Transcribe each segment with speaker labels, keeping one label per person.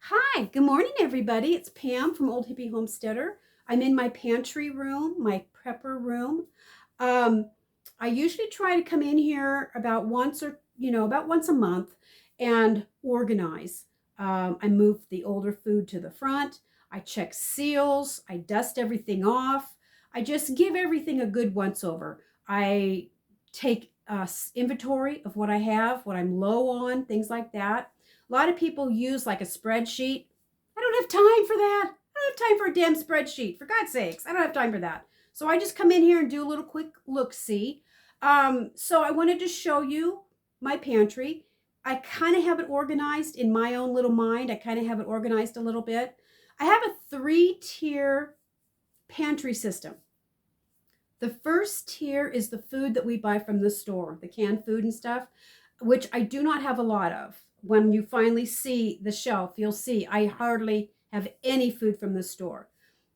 Speaker 1: Hi, good morning, everybody. It's Pam from Old Hippie Homesteader. I'm in my pantry room, my prepper room. Um, I usually try to come in here about once a month and organize. I move the older food to the front. I check seals. I dust everything off. I just give everything a good once over. I take inventory of what I have, what I'm low on, things like that. A lot of people use like a spreadsheet. I don't have time for that. I don't have time for a damn spreadsheet. For God's sakes, I don't have time for that. So I just come in here and do a little quick look-see. So I wanted to show you my pantry. I kind of have it organized in my own little mind. I kind of have it organized a little bit. I have a 3-tier pantry system. The first tier is the food that we buy from the store, the canned food and stuff, which I do not have a lot of. When you finally see the shelf, you'll see I hardly have any food from the store.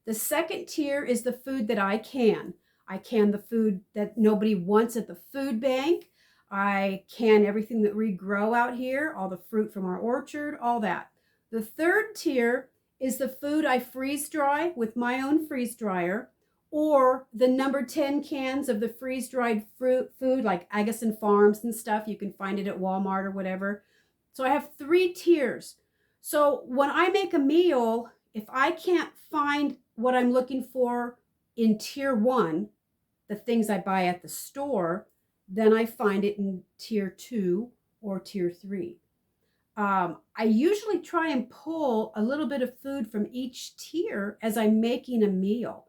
Speaker 1: The second tier is the food that I can. I can the food that nobody wants at the food bank. I can everything that we grow out here, all the fruit from our orchard, all that. The third tier is the food I freeze dry with my own freeze dryer, or the number 10 cans of the freeze-dried fruit food like Agassiz Farms and stuff. You can find it at Walmart or whatever. So I have 3 tiers. So when I make a meal, if I can't find what I'm looking for in tier 1, the things I buy at the store, then I find it in tier 2 or tier 3. I usually try and pull a little bit of food from each tier as I'm making a meal.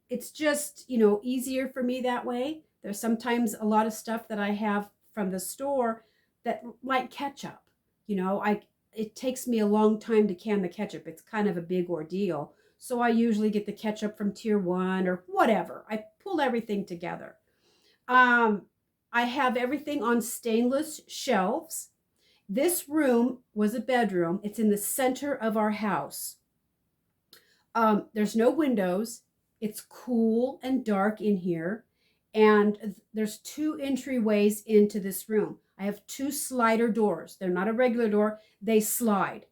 Speaker 1: It's just, easier for me that way. There's sometimes a lot of stuff that I have from the store that, like ketchup, it takes me a long time to can the ketchup. It's kind of a big ordeal. So I usually get the ketchup from tier 1 or whatever. I pull everything together. I have everything on stainless shelves. This room was a bedroom. It's in the center of our house. There's no windows. It's cool and dark in here. And there's 2 entryways into this room. I have 2 slider doors. They're not a regular door. They slide.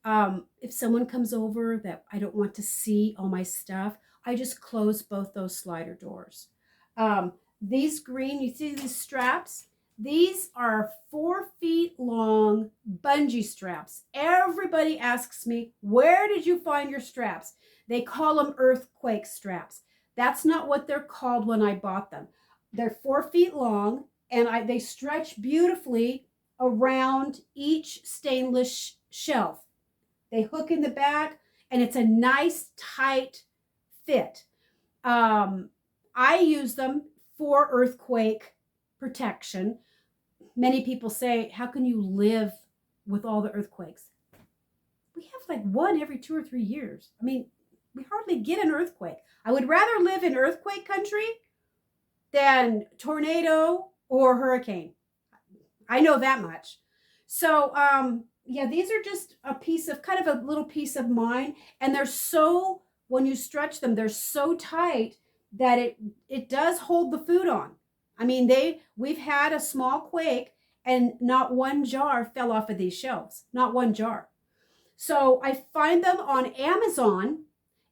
Speaker 1: If someone comes over that I don't want to see all my stuff, I just close both those slider doors. These green, you see these straps? These are 4 feet long bungee straps. Everybody asks me, where did you find your straps? They call them earthquake straps. That's not what they're called when I bought them. They're 4 feet long, and they stretch beautifully around each stainless shelf. They hook in the back, and it's a nice, tight fit. I use them for earthquake protection. Many people say, how can you live with all the earthquakes? We have like one every 2 or 3 years. I mean, we hardly get an earthquake. I would rather live in earthquake country than tornado or hurricane. I know that much. So, yeah, these are just kind of a little piece of mine. And when you stretch them, they're so tight that it does hold the food on. I mean, we've had a small quake and not one jar fell off of these shelves, not one jar. So I find them on Amazon,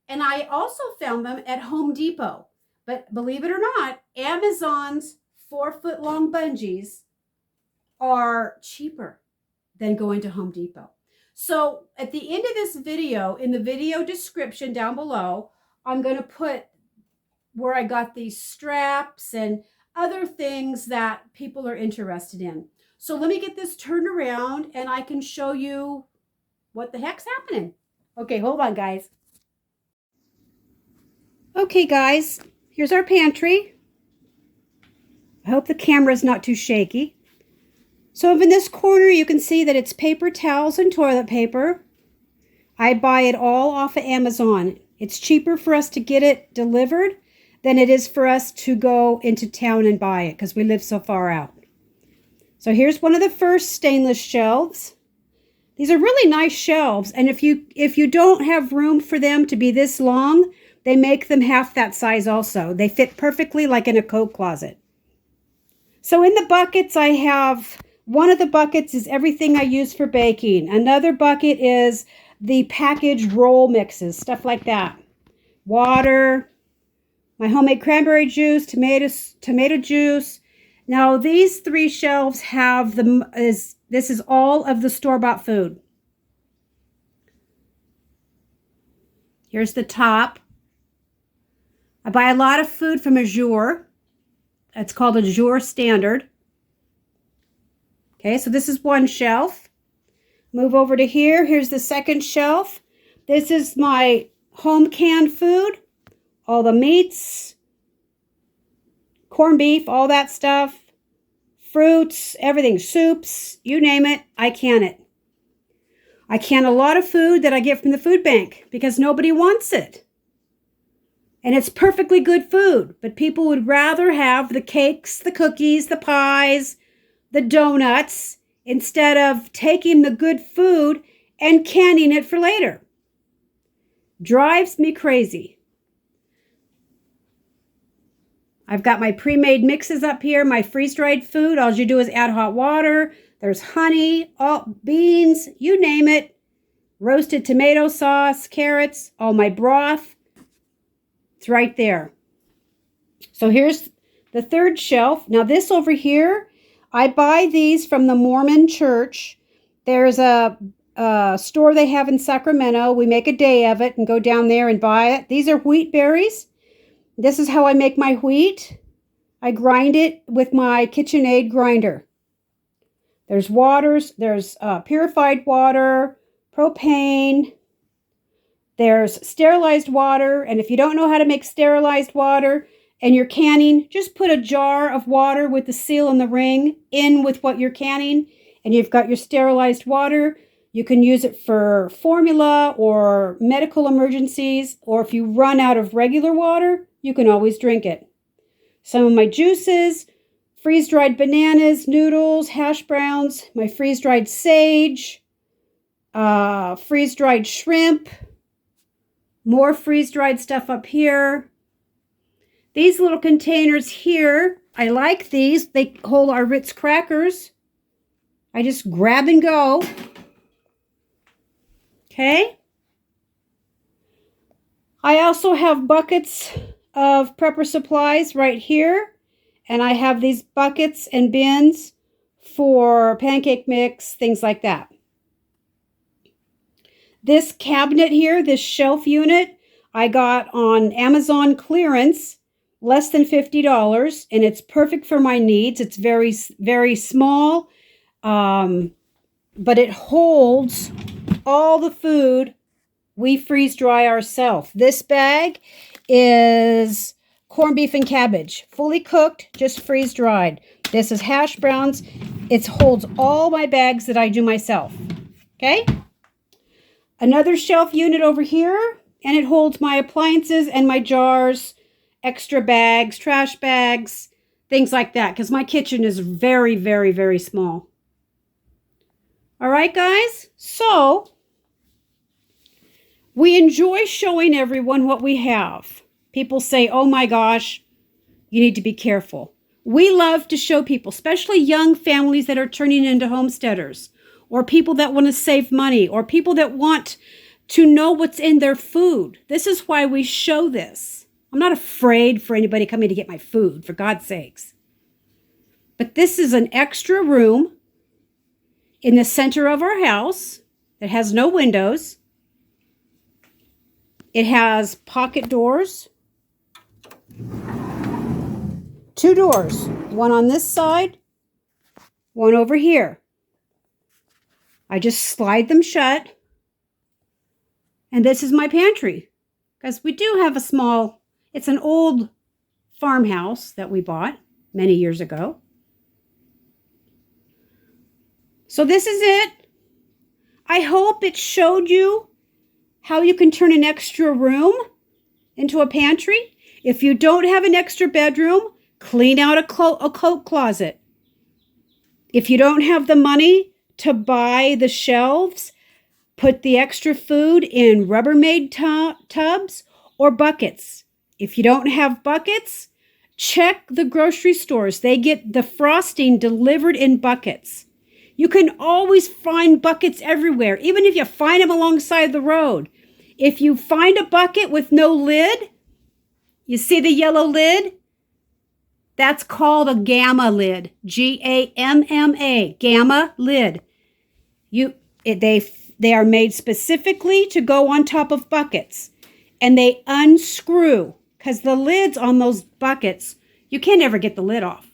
Speaker 1: and I also found them at Home Depot. But believe it or not, Amazon's 4-foot long bungees are cheaper than going to Home Depot. So at the end of this video, in the video description down below, I'm going to put where I got these straps and other things that people are interested in. So let me get this turned around and I can show you what the heck's happening. Okay, hold on, guys. Okay, guys, here's our pantry. I hope the camera's not too shaky. So in this corner, you can see that it's paper towels and toilet paper. I buy it all off of Amazon. It's cheaper for us to get it delivered than it is for us to go into town and buy it because we live so far out. So here's one of the first stainless shelves. These are really nice shelves, and if you don't have room for them to be this long, they make them half that size also. They fit perfectly like in a coat closet. So in the buckets, I have One of the buckets is everything I use for baking. Another bucket is the packaged roll mixes, stuff like that. Water, my homemade cranberry juice, tomato juice. Now these 3 shelves have this is all of the store-bought food. Here's the top. I buy a lot of food from Azure. It's called Azure Standard. Okay, so this is one shelf. Move over to here. Here's the second shelf. This is my home canned food. All the meats, corned beef, all that stuff. Fruits, everything, soups, you name it, I can it. I can a lot of food that I get from the food bank because nobody wants it. And it's perfectly good food, but people would rather have the cakes, the cookies, the pies, the donuts, instead of taking the good food and canning it for later. Drives me crazy. I've got my pre-made mixes up here, my freeze-dried food. All you do is add hot water. There's honey, beans, you name it. Roasted tomato sauce, carrots, all my broth. It's right there. So here's the third shelf. Now this over here, I buy these from the Mormon church. There's a store they have in Sacramento. We make a day of it and go down there and buy it. These are wheat berries. This is how I make my wheat. I grind it with my KitchenAid grinder. There's waters. There's purified water, propane. There's sterilized water. And if you don't know how to make sterilized water and you're canning, just put a jar of water with the seal and the ring in with what you're canning. And you've got your sterilized water. You can use it for formula or medical emergencies. Or if you run out of regular water, you can always drink it. Some of my juices, freeze-dried bananas, noodles, hash browns, my freeze-dried sage, freeze-dried shrimp, more freeze-dried stuff up here. These little containers here, I like these. They hold our Ritz crackers. I just grab and go. Okay. I also have buckets of prepper supplies right here. And I have these buckets and bins for pancake mix, things like that. This cabinet here, this shelf unit, I got on Amazon clearance, less than $50, and it's perfect for my needs. It's very, very small, but it holds all the food we freeze dry ourselves. This bag is corned beef and cabbage, fully cooked, just freeze dried. This is hash browns. It holds all my bags that I do myself. Okay? Another shelf unit over here, and it holds my appliances and my jars, extra bags, trash bags, things like that, because my kitchen is very, very, very small. All right, guys? So, we enjoy showing everyone what we have. People say, oh my gosh, you need to be careful. We love to show people, especially young families that are turning into homesteaders, or people that want to save money, or people that want to know what's in their food. This is why we show this. I'm not afraid for anybody coming to get my food, for God's sakes. But this is an extra room in the center of our house that has no windows. It has pocket doors. 2 doors, one on this side, one over here. I just slide them shut. And this is my pantry, because we do have a small, it's an old farmhouse that we bought many years ago. So this is it. I hope it showed you how you can turn an extra room into a pantry. If you don't have an extra bedroom, clean out a coat closet. If you don't have the money to buy the shelves, put the extra food in Rubbermaid tubs or buckets. If you don't have buckets, check the grocery stores. They get the frosting delivered in buckets. You can always find buckets everywhere, even if you find them alongside the road. If you find a bucket with no lid, you see the yellow lid? That's called a gamma lid. Gamma, gamma lid. They are made specifically to go on top of buckets. And they unscrew, because the lids on those buckets, you can't ever get the lid off.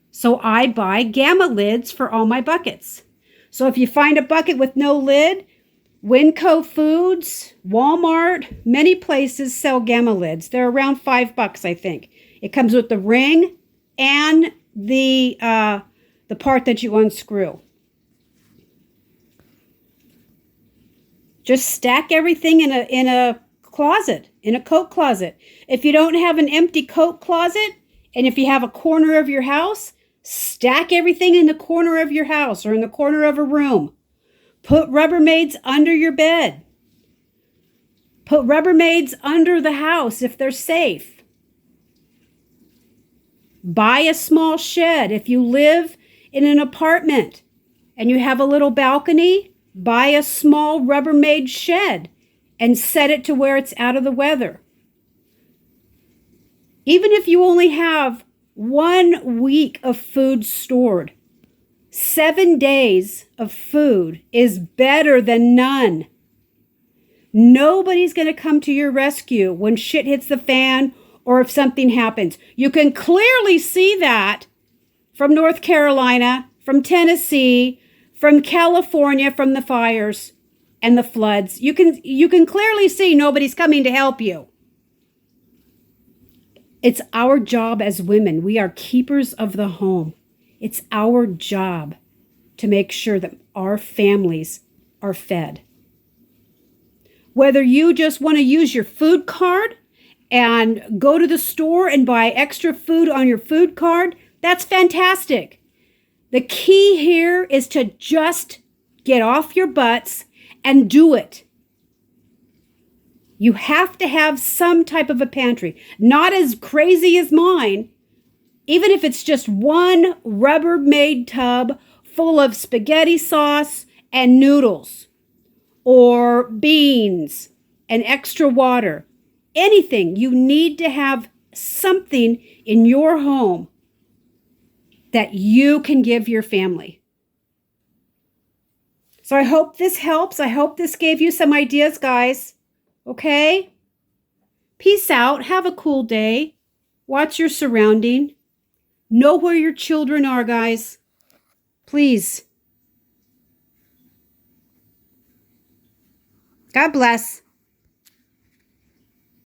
Speaker 1: So I buy gamma lids for all my buckets. So if you find a bucket with no lid, Winco Foods, Walmart, many places sell gamma lids. They're around $5, I think. It comes with the ring and the part that you unscrew. Just stack everything in a closet, in a coat closet. If you don't have an empty coat closet, and if you have a corner of your house, stack everything in the corner of your house or in the corner of a room. Put Rubbermaids under your bed. Put Rubbermaids under the house if they're safe. Buy a small shed. If you live in an apartment and you have a little balcony, buy a small Rubbermaid shed and set it to where it's out of the weather. Even if you only have 1 week of food stored, 7 days of food is better than none. Nobody's going to come to your rescue when shit hits the fan or if something happens. You can clearly see that from North Carolina, from Tennessee, from California, from the fires and the floods. You can clearly see nobody's coming to help you. It's our job as women. We are keepers of the home. It's our job to make sure that our families are fed. Whether you just want to use your food card and go to the store and buy extra food on your food card, that's fantastic. The key here is to just get off your butts and do it. You have to have some type of a pantry. Not as crazy as mine. Even if it's just one Rubbermaid tub full of spaghetti sauce and noodles, or beans and extra water. Anything. You need to have something in your home that you can give your family. So I hope this helps. I hope this gave you some ideas, guys. Okay? Peace out. Have a cool day. Watch your surrounding. Know where your children are, guys. Please. God bless.